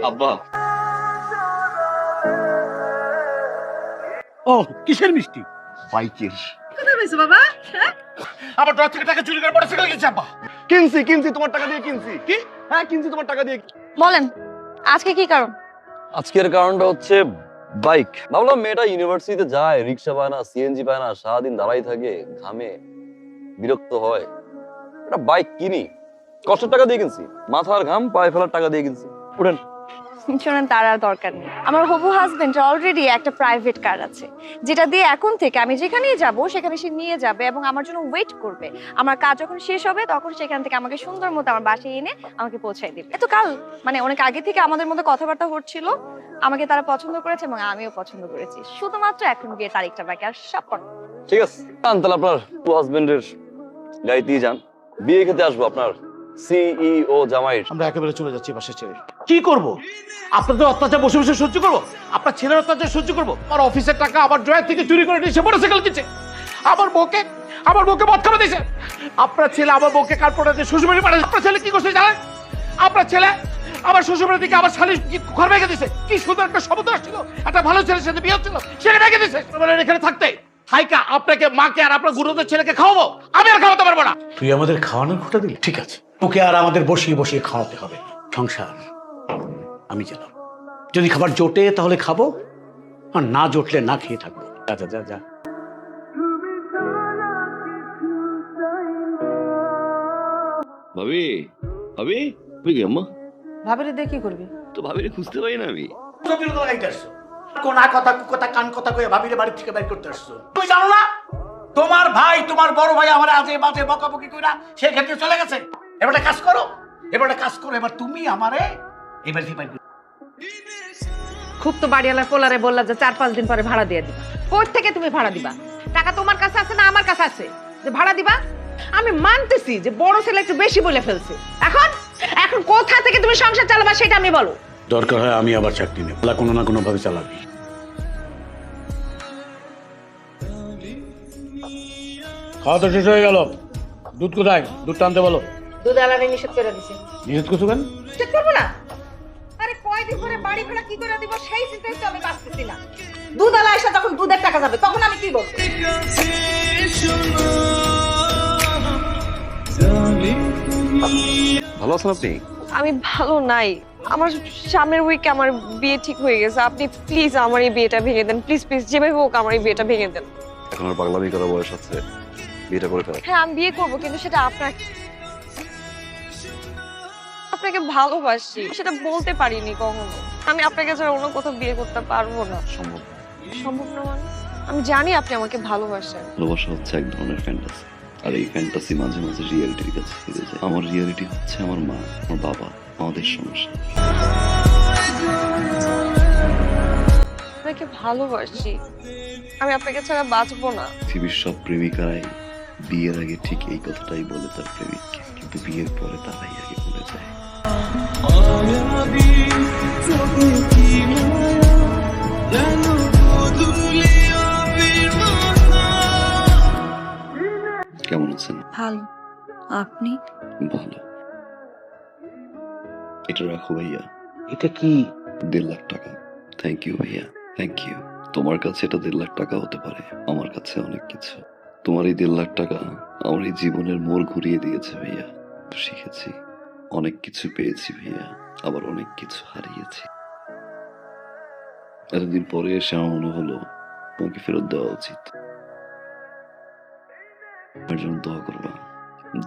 আব্বা, ও কিসের মিষ্টি? বাইকের। কোথায় পেয়েছো বাবা? হ্যাঁ? আবার ড্র থেকে টাকা চুরি করে মোটরসাইকেল কিনছে আব্বা। কিনছি তোমার টাকা দিয়ে কিনছি। কি? হ্যাঁ কিনছি তোমার টাকা দিয়ে। বলেন আজকে কি কারণ? আজকের কারণটা হচ্ছে বাইক। ভাবলাম মেয়েটা ইউনিভার্সিটিতে যায়, রিক্সা পায় না, সিএনজি পায় না, সারাদিন দাঁড়াই থাকে, ঘামে, বিরক্ত হয়, একটা বাইক কিনি। কষ্টের টাকা দিয়ে কিনছি, মাথার ঘাম পায়ে ফেলার টাকা দিয়ে কিনছি। উঠেন। শোনেন, তার আর দরকার নেই। আমার হবু হাজবেন্ড অলরেডি একটা প্রাইভেট কার আছে, যেটা দিয়ে এখন থেকে আমি যেখানেই যাব সেখানে সে নিয়ে যাবে এবং আমার জন্য ওয়েট করবে। আমার কাজ যখন শেষ হবে তখন সেখান থেকে আমাকে সুন্দর মতো আমার বাসায় এনে আমাকে পৌঁছায় দিবে। এত কাল মানে অনেক আগে থেকে আমাদের মধ্যে কথাবার্তা হচ্ছিল, আমাকে তারা পছন্দ করেছে এবং আমিও পছন্দ করেছি। শুধুমাত্র এখন বিয়ের তারিখটা বাকি, আর সব পর। ঠিক আছে, তাহলে আপনার হাজবেন্ডের গাড়িতেই যান। বিয়ে খেতে আসবো আপনার সিইও জামাইয়ের। আমরা একেবারে চলে যাচ্ছি বাসা ছেড়ে। কি করব? আপনাদের অত্যাচার বসে বসে সহ্য করবো? আপনার ছেলের অত্যাচার সহ্য করবো? আমার অফিসের টাকা আমার ড্রয়ার থেকে চুরি করে নিয়ে সে মোটরসাইকেল কিনছে। আমার বউকে মদ খাওয়া দিয়েছে। আপনার ছেলে আমার বউকে কার্পোরেটে দিয়ে শ্বশুরবাড়ি পাঠাচ্ছে। আপনার ছেলে কি করছে জানেন? আপনার ছেলে আমার শ্বশুরবাড়ি থেকে আমার শালি ঘর ভেঙে দিয়েছে। কি সুন্দর একটা সমুদ্র আসছিল, একটা ভালো ছেলের সাথে বিয়ে হচ্ছিল, সেটা ভেঙে দিয়েছে। এখানে থাকতে হাইকা আপনাকে, মাকে আর আপনার গুরুদের ছেলেকে খাওয়াবো, আমি আর খাওয়াতে পারবো না। তুই আমাদের খাওয়ানোর খোটা দিলি, ঠিক আছে, তোকে আর আমাদের বসিয়ে বসিয়ে খাওয়াতে হবে। সংসার আমি চালাবো। যদি খাবার জোটে তাহলে খাবো, আর না জোটলে না খেয়ে থাকবো। যা যা যা যা। ভাবি ভাবি তুই কি আম্মা? ভাবিরে দিয়ে কি করবি? তো ভাবিরে খুঁজতে পারি না আমি। কোনা কথা কুকথা কান কথা কয়ে ভাবিরে বাড়ি থেকে বের করতে আসছো। তুই জানো না তোমার ভাই, তোমার বড় ভাই আমার আজে বাজে বকাবকি কইরা সেই ক্ষেত্রে চলে গেছে। এবার একটা কাজ করো, এবার তুমি আমারে এবার থেকে বাইর করো। খুব তো বাড়িওয়ালার পোলারে বললা যে 4-5 দিন পরে ভাড়া দিয়ে দিবা। কই থেকে তুমি ভাড়া দিবা? টাকা তোমার কাছে আছে না আমার কাছে আছে যে ভাড়া দিবা? আমি মানতেছি যে বড় ছেলে একটু বেশি বলে ফেলছে। এখন কোথা থেকে তুমি সংসার চালাবা সেটা আমি বলো। দরকার হয় আমি আবার চাকরি নেব, কোনো না কোনো ভাবে চালাবি। খাওয়া তো শেষ হয়ে গেল, দুধ কোথায়? দুধ টানতে বলো। দুধ আলাদা নিষেধ করে দিছে। নিষেধ করছো কেন? চেক করবো না? আরে কয়দিন পরে বাড়ি ভাড়া কি করে দিব সেই চিন্তাই তো আমি পাচ্ছি না। দুধ আলা এসে যখন দুধের টাকা যাবে তখন আমি কি বলবো? ভালো আছেন আপনি? আমি ভালো নাই। আমার সামনের উইকে আমার বিয়ে ঠিক হয়ে গেছে। আপনি প্লিজ আমার এই বিয়েটা ভেঙে দেন, প্লিজ প্লিজ, যেভাবে হোক আমার এই বিয়েটা ভেঙে দেন। এখন আর পাগলামি করার বয়স আছে, বিয়েটা করে ফেলেন। হ্যাঁ আমি বিয়ে করবো, কিন্তু সেটা আপনাকে ভালোবাসি, সেটা বলতে পারিনি কখনো। আমি আপনাকে ছাড়া অন্য কোথাও বিয়ে করতে পারবো না। সম্ভব সম্ভব না মানে? আমি জানি আপনি আমাকে ভালোবাসেন। ভালোবাসা হচ্ছে এক ধরনের ফ্যান্টাসি, আর এই ফ্যান্টাসি মাঝে মাঝে রিয়েলিটির কাছে ফিরে যায়। আমার রিয়েলিটি হচ্ছে আমার মা, আমার বাবা, আমাদের সংসার। আপনাকে ভালোবাসি, আমি আপনাকে ছাড়া বাঁচবো না। পৃথিবীর সব প্রেমিকারাই বিয়ের আগে ঠিক এই কথাটাই বলে তার প্রেমিককে, কিন্তু বিয়ের পরে তারাই আগে ভুলে যায়। কেমন আছেন? ভালো, আপনি? ভালো। এটা রাখো ভাইয়া। এটা কি? 1.5 লাখ টাকা। থ্যাংক ইউ ভাইয়া, থ্যাংক ইউ। তোমার কাছে এটা 1.5 লাখ টাকা হতে পারে, আমার কাছে অনেক কিছু। তোমার এই 1.5 লাখ টাকা আমার এই জীবনের মোড় ঘুরিয়ে দিয়েছে ভাইয়া। শিখেছি, অনেক কিছু পেয়েছি ভাইয়া, আবার অনেক কিছু হারিয়েছি। এতদিন পরে এসে আমার মনে হলো তোমাকে ফেরত দেওয়া উচিত। আমার জন্য দোয়া করবা।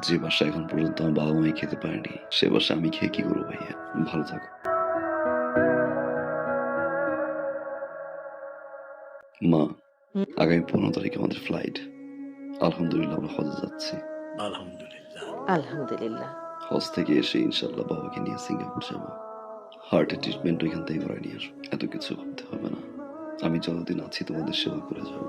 যে বাসা এখন পর্যন্ত আমার বাবা মাই খেতে পারেনি, সে বাসা আমি খেয়ে কি করবো ভাইয়া। ভালো থাকো। মা, আগামী 15 তারিখে আমাদের ফ্লাইট। আলহামদুলিল্লাহ আমরা হজে যাচ্ছি। আলহামদুলিল্লাহ। আলহামদুলিল্লাহ। হজ থেকে এসে ইনশাল্লাহ বাবাকে নিয়ে সিঙ্গাপুর যাবো। হার্টের ট্রিটমেন্ট ওইখান থেকে করাই নিয়ে আসবো। এত কিছু ভাবতে হবে না, আমি যতদিন আছি তোমাদের সেবা করে যাবো।